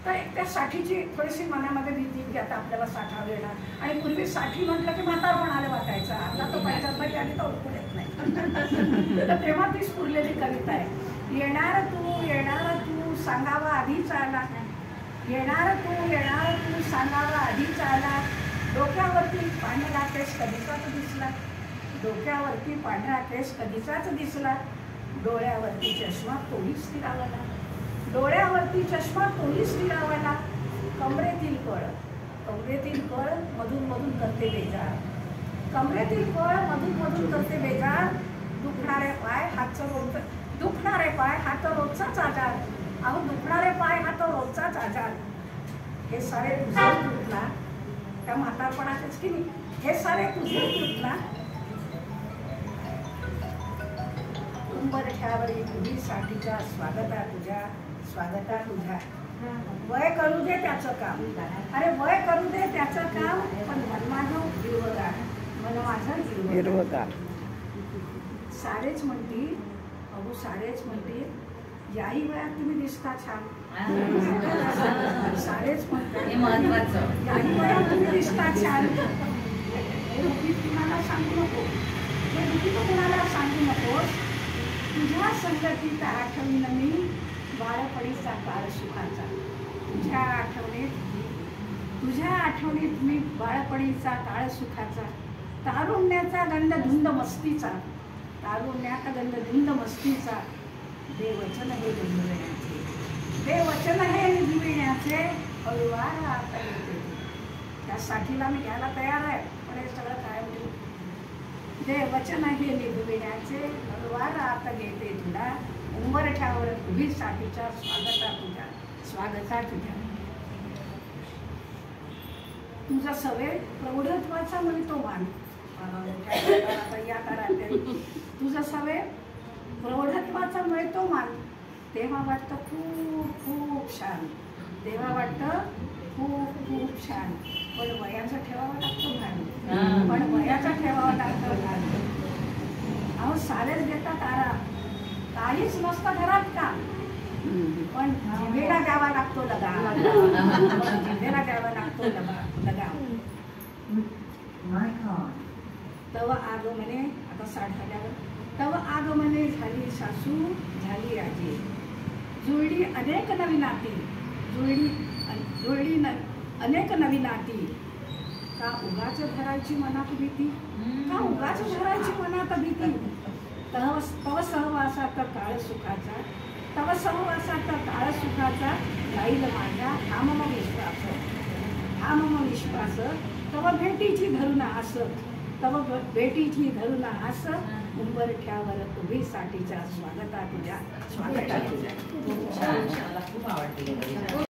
तर त्या साठीची थोडीशी मनामध्ये भीती की आता आपल्याला साठावं येणार. आणि पूर्वी साठी म्हटलं की म्हातारपणाला वाटायचं, आता तर 85 आली तर ओळखून येत नाही. तर तेव्हा ती स्फुरलेली कविता आहे. येणार तू सांगावा आधीच आला, येणार तू सांगावा आधीच आला, डोक्यावरती पांढरा केस कधीचाच दिसला, डोक्यावरती पांढरा केस कधीचाच दिसला, डोळ्यावरती चष्मा तोडीच स्थिरावला, डोळ्यावरती चष्मा तोडीच स्थिरावला, कमरेतील कळ मधून मधून करते बेजार, कमरेतील कळ मधून मधून करते बेजार, दुखणारे पाय हात रोजचाच आजार, अहो दुखणारे पाय हात रोजचाच आजार, हे सारे तुझे तुटला, त्या म्हातारपणाचेच की नाही, हे सारे तुझे तुटला, उंबरठ्यावरील उभीसाठीच्या स्वागता तुझ्या, वय करू दे त्याचं काम, अरे वय करू दे त्याचं काम, पण मन माझं हिरवगार. सारेच म्हणतील, अहो सारेच म्हणतील याही वयात तुम्ही दिसता छान, सारेच म्हणतात याही वयात तुम्ही दिसता छान, हे दुःखी कुणाला सांगू नको, हे दुःखी तो कुणाला सांगू नकोस, तुझ्या संगतीत आठवण मी बाळपणीचा काळ सुखाचा, तुझ्या आठवणीत मी बाळपणीचा काळ सुखाचा, तारुण्याचा गंध धुंद मस्तीचा, तारुण्याचा गंध धुंद मस्तीचा, देवचन हे निभविण्याचे, देवचन हे निभविण्याचे, हळूवार आता येते. त्या साठीला मी घ्यायला तयार आहे, पण हे सगळं काय म्हणू, देवचन हे निभविण्याचे, हळूवार आता घेते तुला, उंबरठ्यावर उभी साठीच्या स्वागता तुझ्या, तुझा सवय प्रौढत्वाचा मिळतो मान, या काळात तुझा सवय प्रौढत्वाचा मिळतो मान, तेव्हा वाटतं खूप खूप छान, तेव्हा वाटतं खूप खूप छान, पण वयाचं ठेवावं लागतं भान, पण वयाचं ठेवावं लागतं भान. अहो सारेच देतात आराम, काहीच नसतं घरात का, पण जिभेला द्यावा लागतो लगाम, जिभेला द्यावा लागतो लगाम. तव आगमने, आता 60 झाल्यावर, तव आगमने झाली सासू झाली आजी, जुळली अनेक नवी नाती, जुळली अनेक नवी नाती, का उगाच धरायची मनात भीती, का उगाच धरायची मनात भीती, तव सहवासात काळ सुखाचा, तव सहवासात काळ सुखाचा, जाईल माझ्या हा मम विश्वास, तव भेटीची धरून आस, तव भेटीची धरून आस, उंबरठ्यावर उभी साठीच्या स्वागता तुझ्या. खूप आवडते.